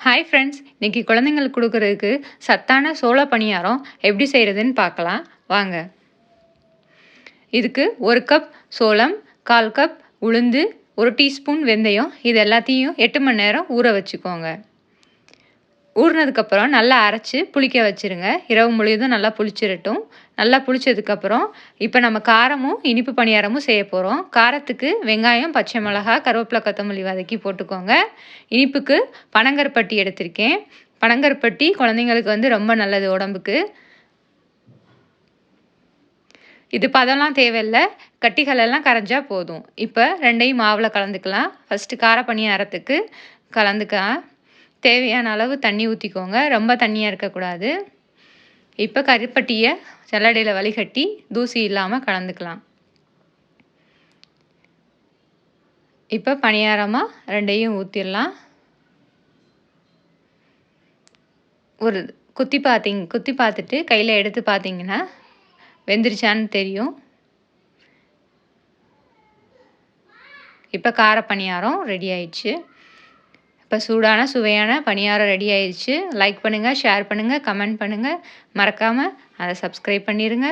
Hi friends, இன்னைக்கு குழந்தைங்களுக்கு கொடுக்கறதுக்கு சத்தான சோள பணியாரம் எப்படி செய்கிறதுன்னு பார்க்கலாம் வாங்க. இதுக்கு 1 கப் சோளம், 1/4 கப் உளுந்து, 1 டீஸ்பூன் வெந்தயம், இது எல்லாத்தையும் 8 மணி நேரம் ஊற வச்சுக்கோங்க. ஊறினதுக்கப்புறம் நல்லா அரைச்சி புளிக்க வச்சுருங்க. இரவு முழுவதும் நல்லா புளிச்சிடட்டும். நல்லா புளிச்சதுக்கப்புறம் இப்போ நம்ம காரமும் இனிப்பு பணியாரமும் செய்ய போகிறோம். காரத்துக்கு வெங்காயம், பச்சை மிளகாய், கருவேப்பிலை, கொத்தமல்லி வதக்கி போட்டுக்கோங்க. இனிப்புக்கு பனங்கருப்பட்டி எடுத்திருக்கேன். பனங்கருப்பட்டி குழந்தைங்களுக்கு ரொம்ப நல்லது உடம்புக்கு. இது பதம்லாம் தேவையில்லை, கட்டிகளெல்லாம் கரைஞ்சா போதும். இப்போ ரெண்டையும் மாவில் கலந்துக்கலாம். ஃபஸ்ட்டு கார பணியாரத்துக்கு கலந்துக்கலாம். தேவையான அளவு தண்ணி ஊற்றிக்கோங்க, ரொம்ப தண்ணியாக இருக்கக்கூடாது. இப்போ கருப்பட்டியை சல்லடையில் வடிகட்டி தூசி இல்லாமல் கலந்துக்கலாம். இப்போ பணியாரமாக ரெண்டையும் ஊற்றிடலாம். ஒரு குத்தி பார்த்துட்டு கையில் எடுத்து பார்த்தீங்கன்னா வெந்துருச்சான்னு தெரியும். இப்போ கார பணியாரம் ரெடி ஆயிடுச்சு. இப்போ சூடான சுவையான பணியாரம் ரெடி ஆயிடுச்சு. லைக் பண்ணுங்கள், ஷேர் பண்ணுங்கள், கமெண்ட் பண்ணுங்கள். மறக்காமல் அதை சப்ஸ்கிரைப் பண்ணிடுங்க.